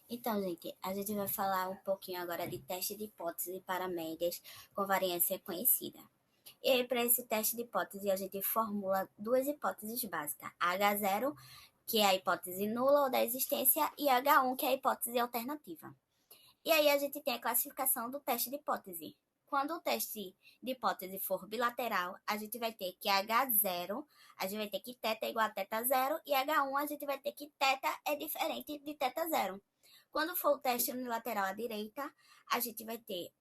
Então, gente, a gente vai falar um pouquinho agora de teste de hipótese para médias com variância conhecida. E aí, para esse teste de hipótese, a gente formula duas hipóteses básicas: H0, que é a hipótese nula ou da existência, e H1, que é a hipótese alternativa. E aí, a gente tem a classificação do teste de hipótese. Quando o teste de hipótese for bilateral, a gente vai ter que H0, a gente vai ter que θ é igual a θ0, e H1 a gente vai ter que θ é diferente de θ0. Quando for o teste unilateral à direita, a gente vai ter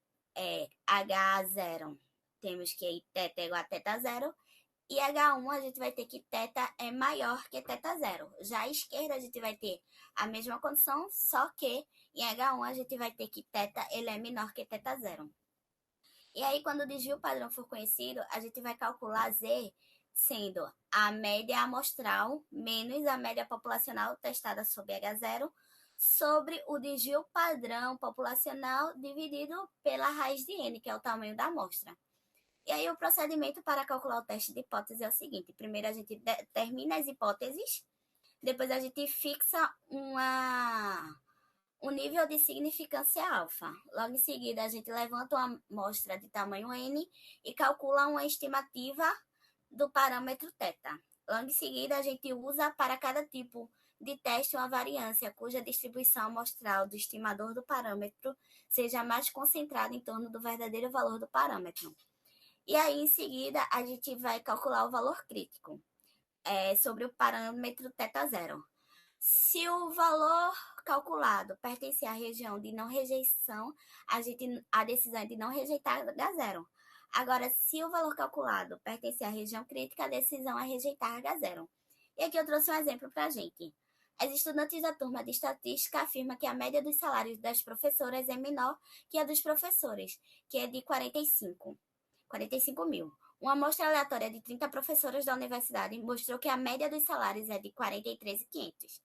H0, temos que θ é igual a θ0, e H1 a gente vai ter que θ é maior que θ0. Já à esquerda a gente vai ter a mesma condição, só que em H1 a gente vai ter que θ ele é menor que θ0. E aí, quando o desvio padrão for conhecido, a gente vai calcular Z sendo a média amostral menos a média populacional testada sobre H0 sobre o desvio padrão populacional dividido pela raiz de N, que é o tamanho da amostra. E aí, o procedimento para calcular o teste de hipótese é o seguinte: primeiro a gente determina as hipóteses, depois a gente fixa um nível de significância alfa. Logo em seguida, a gente levanta uma amostra de tamanho N e calcula uma estimativa do parâmetro θ. Logo em seguida, a gente usa para cada tipo de teste uma variância cuja distribuição amostral do estimador do parâmetro seja mais concentrada em torno do verdadeiro valor do parâmetro. E aí, em seguida, a gente vai calcular o valor crítico sobre o parâmetro θ0. Se o valor calculado pertencer à região de não rejeição, a decisão é de não rejeitar H0. Agora, se o valor calculado pertencer à região crítica, a decisão é rejeitar H0. E aqui eu trouxe um exemplo para a gente. As estudantes da turma de estatística afirmam que a média dos salários das professoras é menor que a dos professores, que é de 45 mil. Uma amostra aleatória de 30 professoras da universidade mostrou que a média dos salários é de 43.500.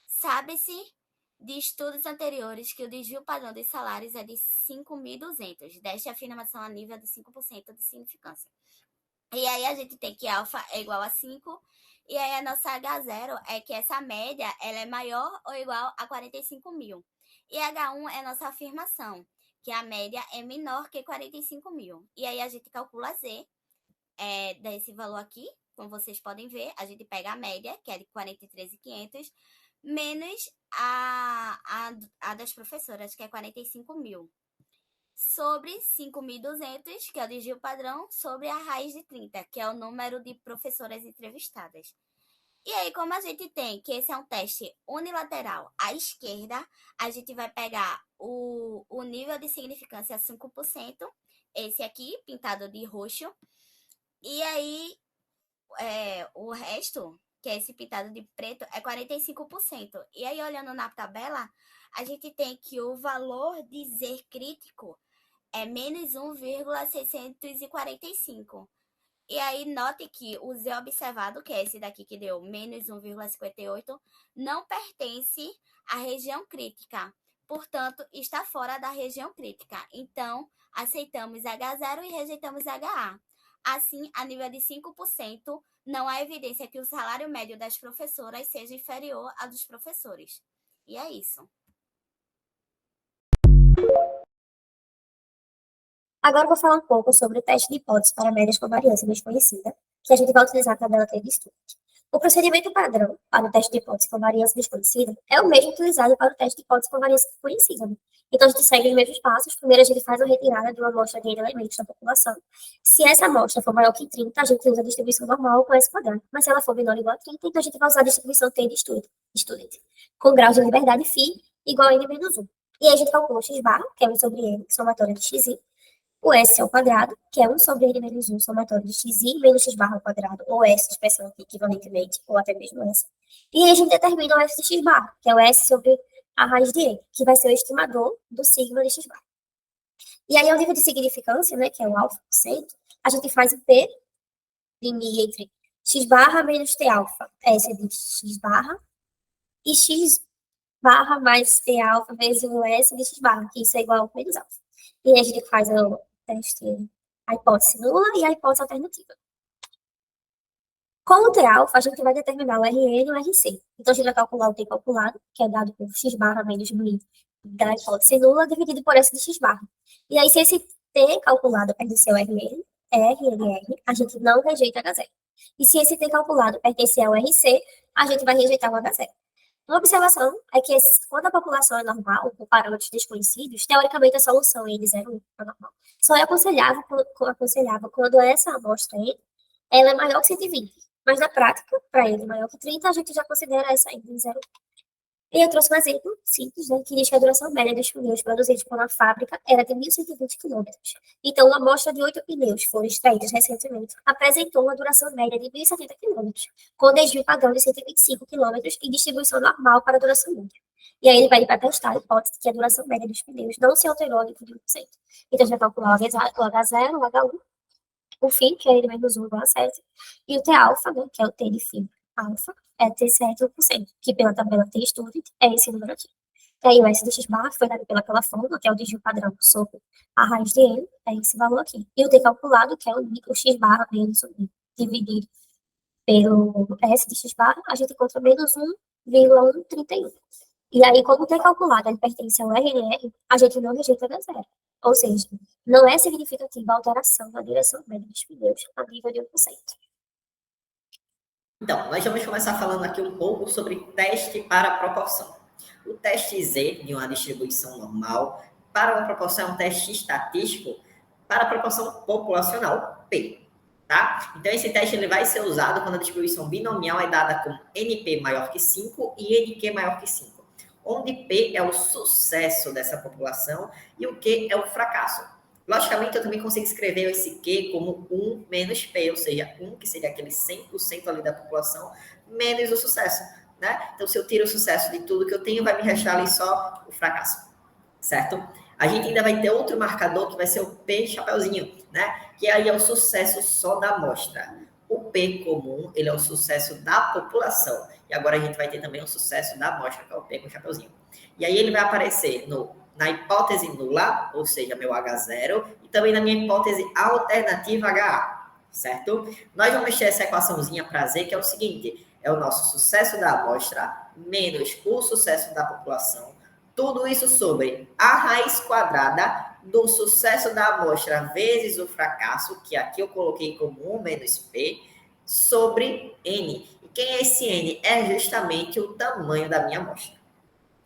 Sabe-se de estudos anteriores que o desvio padrão dos salários é de 5.200, desta afirmação a nível de 5% de significância. E aí a gente tem que alfa é igual a 5, e aí a nossa H0 é que essa média ela é maior ou igual a 45 mil. E H1 é a nossa afirmação, que a média é menor que 45 mil. E aí a gente calcula Z desse valor aqui, como vocês podem ver, a gente pega a média, que é de 43.500, menos a das professoras, que é 45 mil, sobre 5.200, que é o desvio padrão, sobre a raiz de 30, que é o número de professoras entrevistadas. E aí, como a gente tem que esse é um teste unilateral à esquerda, a gente vai pegar o nível de significância 5%, esse aqui, pintado de roxo, e aí o resto, que é esse pintado de preto, é 45%. E aí, olhando na tabela, a gente tem que o valor de Z crítico é menos 1,645. E aí, note que o Z observado, que é esse daqui que deu menos 1,58, não pertence à região crítica. Portanto, está fora da região crítica. Então, aceitamos H0 e rejeitamos HA. Assim, a nível de 5%, não há evidência que o salário médio das professoras seja inferior ao dos professores. E é isso. Agora eu vou falar um pouco sobre o teste de hipótese para médias com variância desconhecida, que a gente vai utilizar a tabela T de estudo. O procedimento padrão para o teste de hipótese com variância desconhecida é o mesmo utilizado para o teste de hipótese com variância conhecida. Então, a gente segue os mesmos passos. Primeiro, a gente faz a retirada de uma amostra de elementos da população. Se essa amostra for maior que 30, a gente usa a distribuição normal com S quadrado. Mas se ela for menor ou igual a 30, então a gente vai usar a distribuição T de student, com grau de liberdade φ igual a N menos 1. E aí a gente calcula o x barra, que é 1 sobre N, somatória de xi, o S ao quadrado, que é 1 sobre N menos 1, somatório de xi menos x barra ao quadrado, ou S, expressão aqui equivalentemente, ou até mesmo essa. E aí a gente determina o F de x barra, que é o S sobre a raiz de N, que vai ser o estimador do sigma de x barra. E aí, ao nível de significância, né, que é o alfa por cento, a gente faz o P limite entre x barra menos T alfa, S é de x barra, e x barra mais T alfa vezes o S de x barra, que isso é igual a menos alfa. E aí a gente faz o teste, a hipótese nula e a hipótese alternativa. Com o T-alfa, a gente vai determinar o RN e o RC. Então, a gente vai calcular o T calculado, que é dado por x barra menos μ da hipótese nula, dividido por S de x barra. E aí, se esse T calculado pertence ao RN, RNR, a gente não rejeita H0. E se esse T calculado pertence ao RC, a gente vai rejeitar o H0. Uma observação é que quando a população é normal, com parâmetros desconhecidos, teoricamente a solução N01 é normal. Só é aconselhável quando essa amostra N ela é maior que 120. Mas na prática, para N maior que 30, a gente já considera essa N01. E eu trouxe um exemplo simples, né, que diz que a duração média dos pneus produzidos por uma fábrica era de 1.120 quilômetros. Então, uma amostra de 8 pneus foram extraídos recentemente apresentou uma duração média de 1.070 quilômetros, com desvio padrão de 125 quilômetros e distribuição normal para a duração média. E aí ele pede para testar a hipótese de que a duração média dos pneus não se alterou a nível de 1%. Então, a gente vai calcular o H0, o H1, o φ, que é N menos 1 igual a 7, e o T-alfa, né, que é o T de φ alfa, é T7 1%, que pela tabela T-Student é esse número aqui. E aí o S de x barra foi dado pelaquela fórmula, que é o desvio padrão sobre a raiz de N, é esse valor aqui. E o T calculado, que é o x barra menos 1 dividido pelo S de x barra, a gente encontra menos 1,131. E aí, como o T calculado ele pertence ao RNR, a gente não rejeita H0. Ou seja, não é significativa a alteração na direção média dos pneus a nível de 1%. Então, nós vamos começar falando aqui um pouco sobre teste para proporção. O teste Z de uma distribuição normal para uma proporção é um teste estatístico para a proporção populacional P, tá? Então, esse teste ele vai ser usado quando a distribuição binomial é dada com NP maior que 5 e NQ maior que 5, onde P é o sucesso dessa população e o Q é o fracasso. Logicamente, eu também consigo escrever esse Q como 1 menos P, ou seja, 1 que seria aquele 100% ali da população, menos o sucesso, né? Então, se eu tiro o sucesso de tudo que eu tenho, vai me restar ali só o fracasso, certo? A gente ainda vai ter outro marcador que vai ser o P chapeuzinho, né? Que aí é o sucesso só da amostra. O P comum, ele é o sucesso da população. E agora a gente vai ter também o sucesso da amostra, que é o P com chapeuzinho. E aí ele vai aparecer na hipótese nula, ou seja, meu H0, e também na minha hipótese alternativa HA, certo? Nós vamos ter essa equaçãozinha para Z, que é o seguinte, é o nosso sucesso da amostra menos o sucesso da população, tudo isso sobre a raiz quadrada do sucesso da amostra vezes o fracasso, que aqui eu coloquei como 1 menos P, sobre N. E quem é esse N? É justamente o tamanho da minha amostra,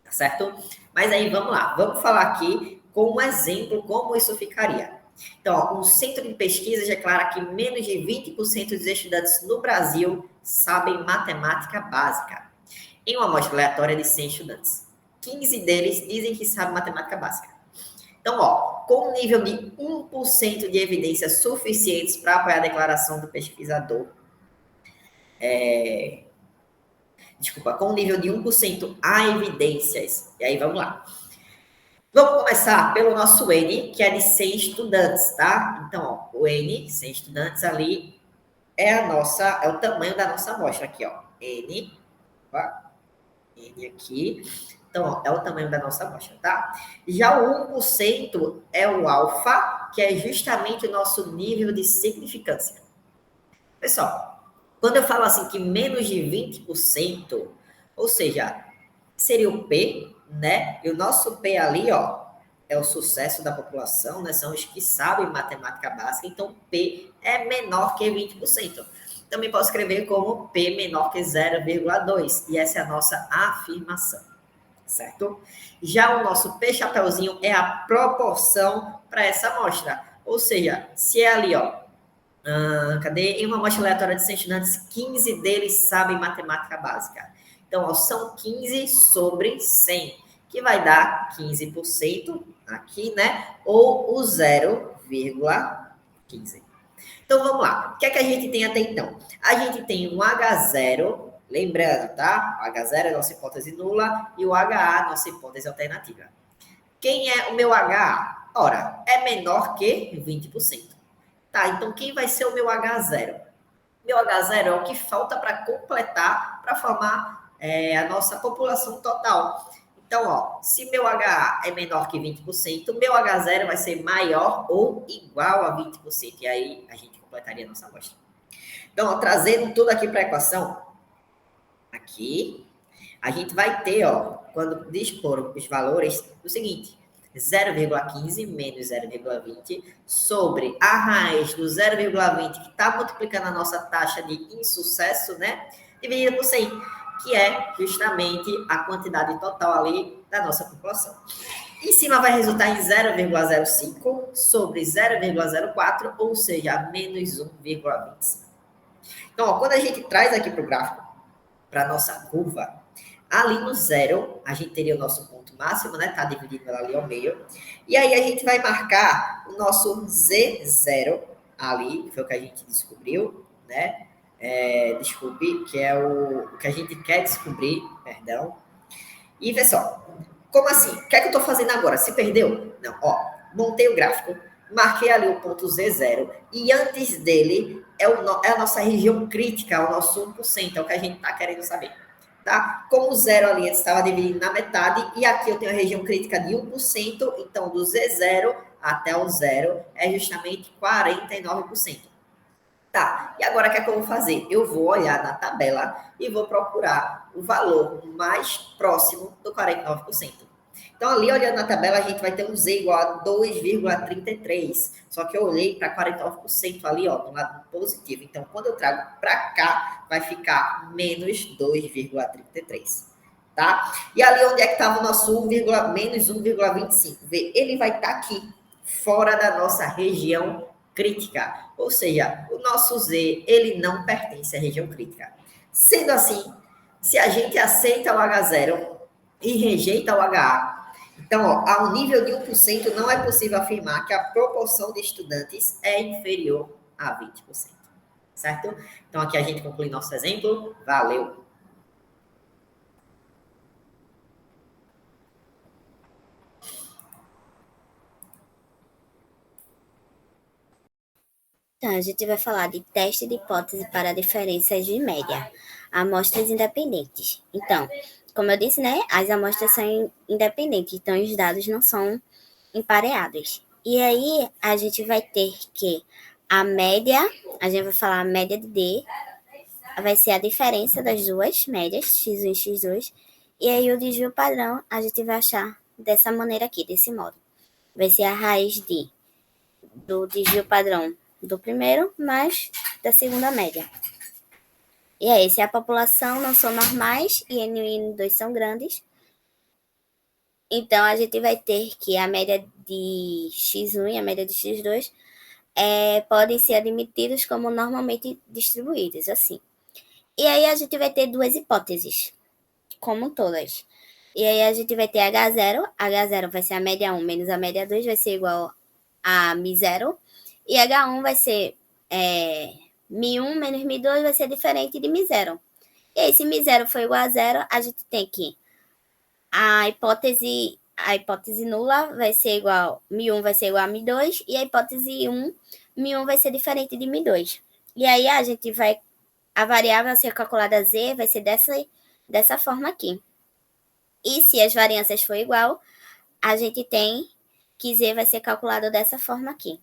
tá certo? Mas aí, vamos lá. Vamos falar aqui com um exemplo como isso ficaria. Então, ó, um centro de pesquisa declara que menos de 20% dos estudantes no Brasil sabem matemática básica. Em uma amostra aleatória de 100 estudantes, 15 deles dizem que sabem matemática básica. Então, ó, com um nível de 1% de evidências suficientes para apoiar a declaração do pesquisador, com um nível de 1% há evidências. E aí, vamos lá. Vamos começar pelo nosso N, que é de 100 estudantes, tá? Então, ó, o N, 100 estudantes ali, é o tamanho da nossa amostra aqui, ó. N, ó, N aqui. Então, ó, é o tamanho da nossa amostra, tá? Já o 1% é o alfa, que é justamente o nosso nível de significância. Pessoal, quando eu falo assim que menos de 20%, ou seja, seria o P, né? E o nosso P ali, ó, é o sucesso da população, né? São os que sabem matemática básica, então P é menor que 20%. Também posso escrever como P menor que 0,2, e essa é a nossa afirmação, certo? Já o nosso P chapeuzinho é a proporção para essa amostra, ou seja, se é ali, ó, em uma amostra aleatória de 100 estudantes, 15 deles sabem matemática básica. Então, ó, são 15 sobre 100, que vai dar 15% aqui, né? Ou o 0,15. Então, vamos lá. O que é que a gente tem até então? A gente tem um H0, lembrando, tá? O H0 é a nossa hipótese nula e o HA, nossa hipótese alternativa. Quem é o meu HA? Ora, é menor que 20%. Tá, então quem vai ser o meu H0? Meu H0 é o que falta para completar, para formar a nossa população total. Então, ó, se meu HA é menor que 20%, meu H0 vai ser maior ou igual a 20%. E aí a gente completaria a nossa amostra. Então, ó, trazendo tudo aqui para a equação, aqui, a gente vai ter, ó, quando dispor os valores, o seguinte, 0,15 menos 0,20 sobre a raiz do 0,20, que está multiplicando a nossa taxa de insucesso, né? Dividida por 100, que é justamente a quantidade total ali da nossa população. Em cima vai resultar em 0,05 sobre 0,04, ou seja, menos 1,25. Então, ó, quando a gente traz aqui para o gráfico, para a nossa curva, ali no zero, a gente teria o nosso ponto máximo, né? Tá dividindo ela ali ao meio. E aí a gente vai marcar o nosso Z0 ali, que foi o que a gente descobriu, né? Desculpe, que é o que a gente quer descobrir, perdão. E vê só, como assim? O que é que eu estou fazendo agora? Se perdeu? Não, ó, montei o gráfico, marquei ali o ponto Z0, e antes dele é a nossa região crítica, o nosso 1%, é o que a gente está querendo saber. Tá? Como o zero ali estava dividido na metade, e aqui eu tenho a região crítica de 1%, então do Z0 até o zero é justamente 49%. Tá, e agora o que é que eu vou fazer? Eu vou olhar na tabela e vou procurar o valor mais próximo do 49%. Então, ali olhando na tabela, a gente vai ter um Z igual a 2,33. Só que eu olhei para 49% ali, ó, do lado positivo. Então, quando eu trago para cá, vai ficar menos 2,33. Tá? E ali onde é que estava o nosso menos 1,25? Vê, ele vai estar aqui, fora da nossa região crítica. Ou seja, o nosso Z, ele não pertence à região crítica. Sendo assim, se a gente aceita o H0 e rejeita o HA, então, ó, ao nível de 1%, não é possível afirmar que a proporção de estudantes é inferior a 20%. Certo? Então, aqui a gente conclui nosso exemplo. Valeu! Então, a gente vai falar de teste de hipótese para diferenças de média, amostras independentes. Então, como eu disse, né, as amostras são independentes, então os dados não são empareados. E aí, a gente vai ter que a média, a gente vai falar a média de D, vai ser a diferença das duas médias, x1 e x2, e aí o desvio padrão a gente vai achar dessa maneira aqui, desse modo. Vai ser a raiz do desvio padrão do primeiro mais da segunda média. E aí, se a população não são normais e N1 e N2 são grandes, então a gente vai ter que a média de x1 e a média de x2 podem ser admitidos como normalmente distribuídos, assim. E aí a gente vai ter duas hipóteses, como todas. E aí a gente vai ter H0 vai ser a média 1 menos a média 2, vai ser igual a Mi0, e H1 vai ser Mi1 menos Mi2 vai ser diferente de Mi0. E aí, se Mi0 for igual a 0, a gente tem que a hipótese nula vai ser igual, Mi1 vai ser igual a Mi2, e a hipótese 1, Mi1 vai ser diferente de Mi2. E aí a gente vai, a variável a ser calculada Z vai ser dessa forma aqui. E se as variâncias for igual, a gente tem que Z vai ser calculado dessa forma aqui.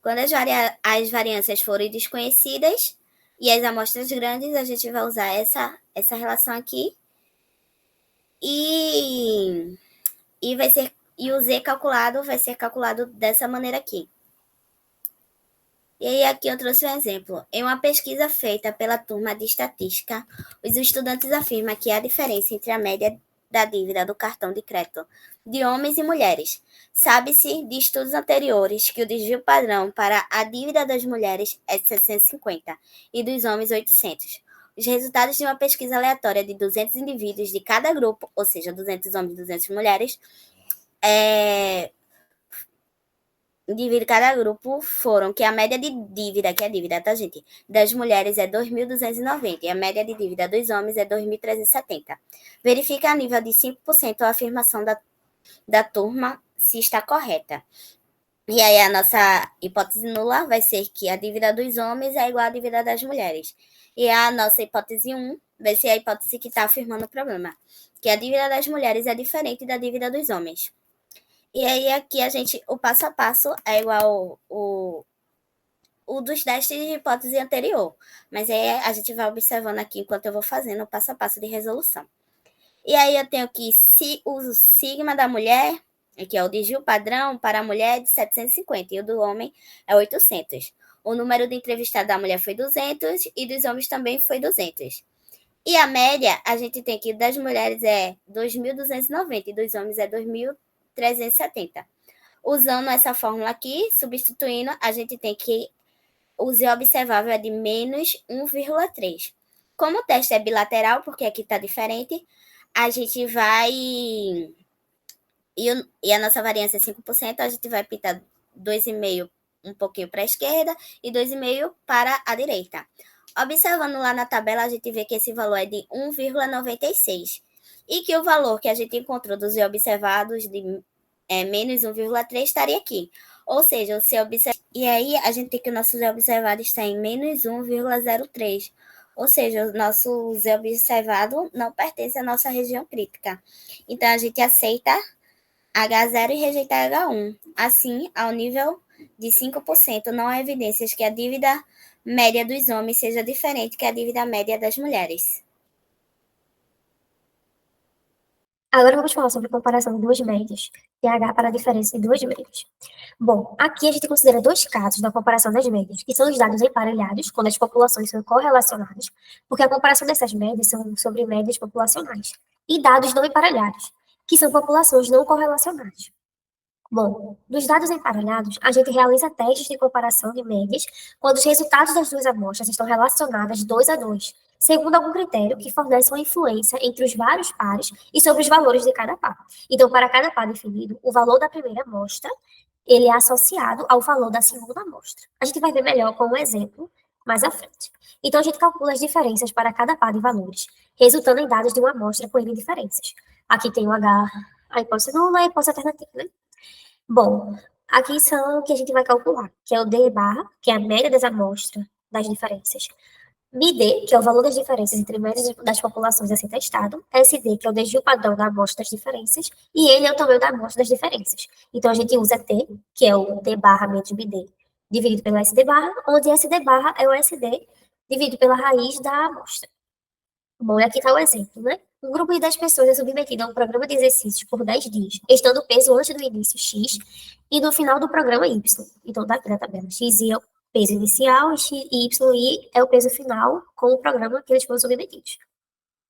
Quando as variâncias forem desconhecidas e as amostras grandes, a gente vai usar essa relação aqui. E o Z calculado vai ser calculado dessa maneira aqui. E aí aqui eu trouxe um exemplo. Em uma pesquisa feita pela turma de estatística, os estudantes afirmam que há diferença entre a média da dívida do cartão de crédito de homens e mulheres. Sabe-se de estudos anteriores que o desvio padrão para a dívida das mulheres é 650 e dos homens 800. Os resultados de uma pesquisa aleatória de 200 indivíduos de cada grupo, ou seja, 200 homens e 200 mulheres, de cada grupo foram que a média de dívida, que é a dívida, tá, gente? Das mulheres é 2.290 e a média de dívida dos homens é 2.370. Verifica a nível de 5% a afirmação da turma se está correta. E aí a nossa hipótese nula vai ser que a dívida dos homens é igual à dívida das mulheres. E a nossa hipótese 1 vai ser a hipótese que está afirmando o problema, que a dívida das mulheres é diferente da dívida dos homens. E aí aqui o passo a passo é igual o o dos testes de hipótese anterior. Mas aí a gente vai observando aqui enquanto eu vou fazendo o passo a passo de resolução. E aí eu tenho que uso sigma da mulher, que é o de Gil padrão, para a mulher de 750 e o do homem é 800. O número de entrevistados da mulher foi 200 e dos homens também foi 200. E a média, a gente tem que das mulheres é 2.290 e dos homens é 2.370. Usando essa fórmula aqui, substituindo, a gente tem que o z observável é de menos 1,3. Como o teste é bilateral, porque aqui está diferente, a gente vai... E a nossa variância é 5%, a gente vai pintar 2,5 um pouquinho para a esquerda e 2,5 para a direita. Observando lá na tabela, a gente vê que esse valor é de 1,96. E que o valor que a gente encontrou dos observados de menos 1,3 estaria aqui. Ou seja, o seu observado... E aí, a gente tem que o nosso z observado está em menos 1,03. Ou seja, o nosso z observado não pertence à nossa região crítica. Então, a gente aceita H0 e rejeita H1. Assim, ao nível de 5%, não há evidências que a dívida média dos homens seja diferente que a dívida média das mulheres. Agora vamos falar sobre a comparação de duas médias, TH para a diferença de duas médias. Bom, aqui a gente considera dois casos da comparação das médias, que são os dados emparelhados, quando as populações são correlacionadas, porque a comparação dessas médias são sobre médias populacionais, e dados não emparelhados, que são populações não correlacionadas. Bom, dos dados emparelhados, a gente realiza testes de comparação de médias quando os resultados das duas amostras estão relacionadas 2 a 2, segundo algum critério que fornece uma influência entre os vários pares e sobre os valores de cada par. Então, para cada par definido, o valor da primeira amostra ele é associado ao valor da segunda amostra. A gente vai ver melhor com um exemplo mais à frente. Então, a gente calcula as diferenças para cada par de valores, resultando em dados de uma amostra com N diferenças. Aqui tem o H, a hipótese nula e a hipótese alternativa, né? Bom, aqui são o que a gente vai calcular, que é o D barra, que é a média das amostras das diferenças. MID, que é o valor das diferenças entre médias das populações a ser testado. SD, que é o desvio padrão da amostra das diferenças. E ele é o tamanho da amostra das diferenças. Então, a gente usa T, que é o D barra menos MID, dividido pelo SD barra, onde SD barra é o SD dividido pela raiz da amostra. Bom, e aqui está o exemplo, né? Um grupo de 10 pessoas é submetido a um programa de exercícios por 10 dias, estando o peso antes do início X e no final do programa Y. Então, tá aqui na tabela. X é o peso inicial e Y é o peso final com o programa que eles foram submetidos.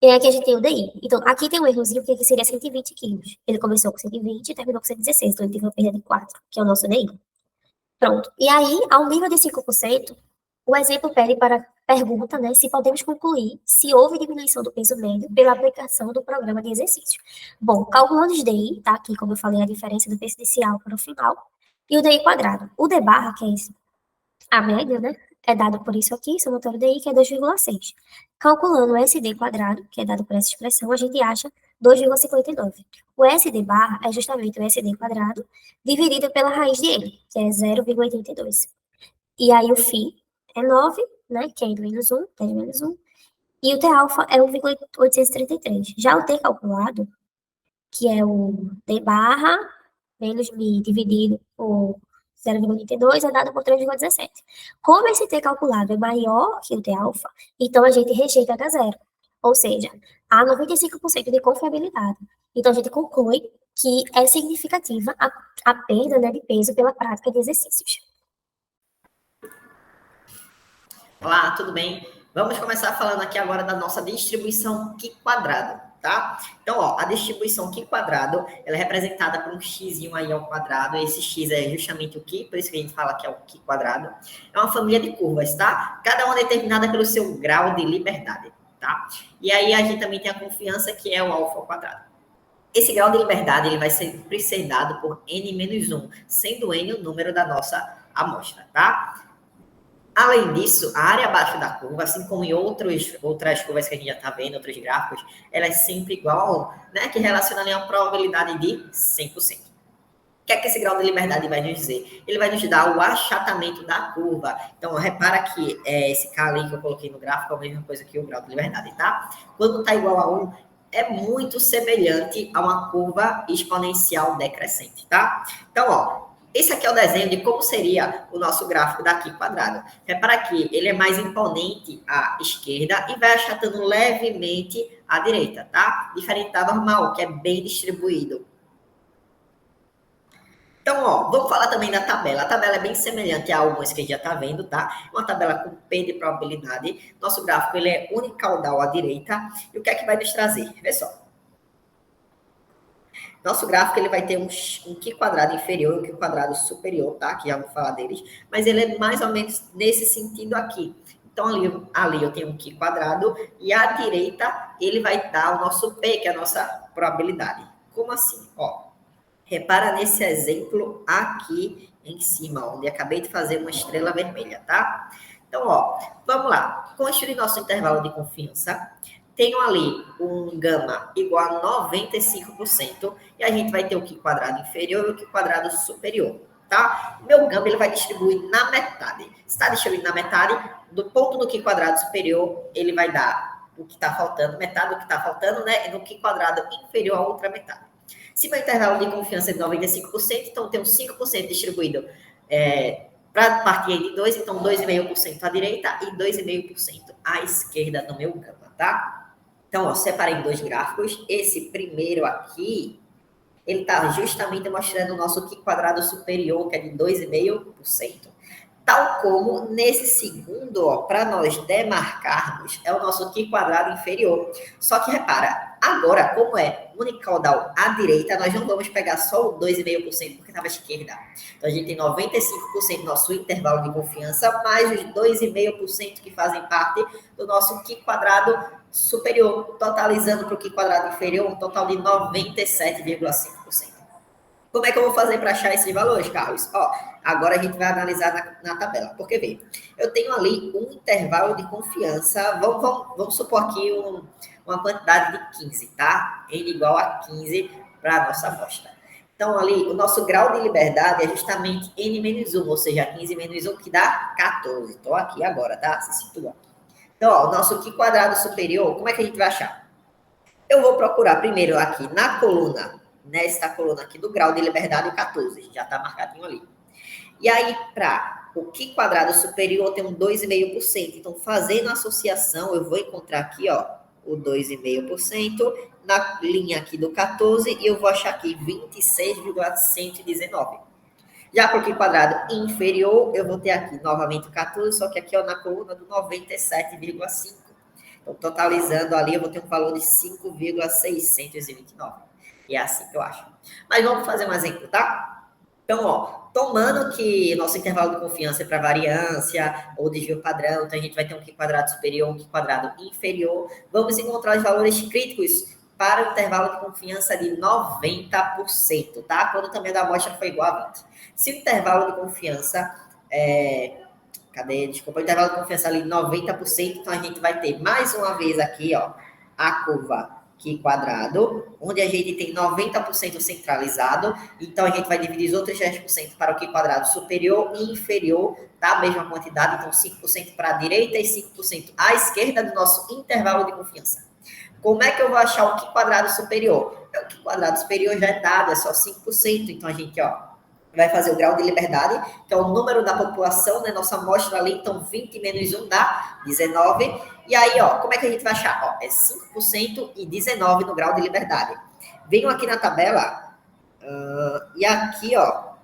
E aqui a gente tem o DI. Então, aqui tem um errozinho, que aqui seria 120 quilos. Ele começou com 120 e terminou com 116, então ele teve uma perda de 4, que é o nosso DI. Pronto. E aí, ao nível de 5%, o exemplo pede para pergunta, né, se podemos concluir se houve diminuição do peso médio pela aplicação do programa de exercício. Bom, calculando os DI, tá aqui, como eu falei, a diferença do peso inicial para o final, e o DI quadrado. O D barra, que é a média, né, é dado por isso aqui, somatório DI, que é 2,6. Calculando o SD quadrado, que é dado por essa expressão, a gente acha 2,59. O SD barra é justamente o SD quadrado dividido pela raiz de N, que é 0,82. E aí o φ é 9, né, que é menos 1, 10 menos 1, e o T alfa é 1,833. Já o T calculado, que é o D barra menos mi dividido por 0,82, é dado por 3,17. Como esse T calculado é maior que o T alfa, então a gente rejeita H0, ou seja, há 95% de confiabilidade. Então a gente conclui que é significativa a perda, né, de peso pela prática de exercícios. Olá, tudo bem? Vamos começar falando aqui agora da nossa distribuição Q quadrado, tá? Então, ó, a distribuição Q quadrado, ela é representada por um x aí ao quadrado, e esse x é justamente o Q, por isso que a gente fala que é o Q quadrado. É uma família de curvas, tá? Cada uma determinada pelo seu grau de liberdade, tá? E aí a gente também tem a confiança, que é o alfa ao quadrado. Esse grau de liberdade, ele vai sempre ser dado por n menos 1, sendo n o número da nossa amostra, tá? Além disso, a área abaixo da curva, assim como em outras curvas que a gente já está vendo, outros gráficos, ela é sempre igual, né, que relaciona ali a probabilidade de 100%. O que é que esse grau de liberdade vai nos dizer? Ele vai nos dar o achatamento da curva. Então, repara que esse K ali que eu coloquei no gráfico é a mesma coisa que o grau de liberdade, tá? Quando está igual a 1, é muito semelhante a uma curva exponencial decrescente, tá? Então, ó, Esse aqui é o desenho de como seria o nosso gráfico daqui quadrado. Repara que ele é mais imponente à esquerda e vai achatando levemente à direita, tá? Diferente da normal, que é bem distribuído. Então, ó, vamos falar também da tabela. A tabela é bem semelhante a algumas que a gente já está vendo, tá? Uma tabela com P de probabilidade. Nosso gráfico ele é unicaudal à direita. E o que é que vai nos trazer? Vê só. Nosso gráfico ele vai ter um Q quadrado inferior e um Q quadrado superior, tá? Que já vou falar deles. Mas ele é mais ou menos nesse sentido aqui. Então, ali eu tenho um Q quadrado e à direita ele vai dar o nosso P, que é a nossa probabilidade. Como assim? Ó, repara nesse exemplo aqui em cima, onde acabei de fazer uma estrela vermelha, tá? Então, ó, vamos lá. Construir nosso intervalo de confiança. Tenho ali um gama igual a 95% e a gente vai ter o Q quadrado inferior e o Q quadrado superior, tá? O meu gama ele vai distribuir na metade. Se está distribuindo na metade, do ponto do Q quadrado superior, ele vai dar o que está faltando, metade do que está faltando, né? E no Q quadrado inferior, a outra metade. Se meu intervalo de confiança é de 95%, então eu tenho 5% distribuído para partir de 2, então 2,5% à direita e 2,5% à esquerda no meu gama, tá? Então, ó, separei dois gráficos. Esse primeiro aqui, ele está justamente mostrando o nosso Q quadrado superior, que é de 2,5%. Tal como nesse segundo, ó, para nós demarcarmos, é o nosso Q quadrado inferior. Só que repara, agora, como é unicaudal à direita, nós não vamos pegar só o 2,5%, porque estava à esquerda. Então, a gente tem 95% do nosso intervalo de confiança, mais os 2,5% que fazem parte do nosso Q quadrado superior, totalizando para o Q quadrado inferior um total de 97,5%. Como é que eu vou fazer para achar esses valores, Carlos? Ó, agora a gente vai analisar na tabela. Porque, vê, eu tenho ali um intervalo de confiança, vamos supor aqui uma quantidade de 15, tá? N igual a 15 para a nossa amostra. Então, ali, o nosso grau de liberdade é justamente N menos 1, ou seja, 15 menos 1, que dá 14. Estou aqui agora, tá? Se situa. Então, ó, o nosso Q quadrado superior, como é que a gente vai achar? Eu vou procurar primeiro aqui na coluna, nesta coluna aqui do grau de liberdade, o 14, já está marcadinho ali. E aí, para o Q quadrado superior, tem um 2,5%. Então, fazendo a associação, eu vou encontrar aqui, ó, o 2,5% na linha aqui do 14 e eu vou achar aqui 26,119. Já para o Q quadrado inferior, eu vou ter aqui novamente o 14, só que aqui ó, na coluna do 97,5. Então, totalizando ali, eu vou ter um valor de 5,629. E é assim que eu acho. Mas vamos fazer um exemplo, tá? Então, ó, tomando que nosso intervalo de confiança é para variância ou desvio padrão, então a gente vai ter um Q quadrado superior, um Q quadrado inferior. Vamos encontrar os valores críticos para o intervalo de confiança de 90%, tá? Quando o tamanho da amostra foi igual a 20. Se o intervalo de confiança o intervalo de confiança ali 90%, então a gente vai ter mais uma vez aqui, ó, a curva Q quadrado, onde a gente tem 90% centralizado, então a gente vai dividir os outros 10% para o Q quadrado superior e inferior da mesma quantidade, então 5% para a direita e 5% à esquerda do nosso intervalo de confiança. Como é que eu vou achar o Q quadrado superior? O Q quadrado superior já é dado, é só 5%, então a gente, ó, vai fazer o grau de liberdade, que é o número da população, né? Nossa amostra ali, então 20 menos 1 dá 19. E aí, ó, como é que a gente vai achar? Ó, é 5% e 19 no grau de liberdade. Venho aqui na tabela e aqui, ó,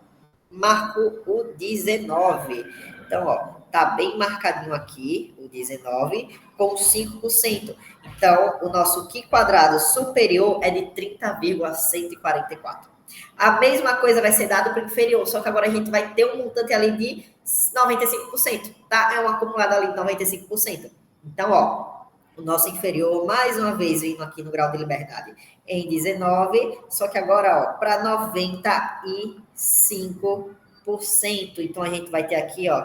marco o 19. Então, ó, tá bem marcadinho aqui, o 19, com 5%. Então, o nosso Q quadrado superior é de 30,144. A mesma coisa vai ser dado para o inferior, só que agora a gente vai ter um montante ali de 95%, tá? É um acumulado ali de 95%. Então, ó, o nosso inferior, mais uma vez, vindo aqui no grau de liberdade, em 19, só que agora, ó, para 95%. Então, a gente vai ter aqui, ó,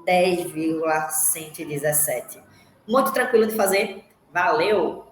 10,117. Muito tranquilo de fazer. Valeu!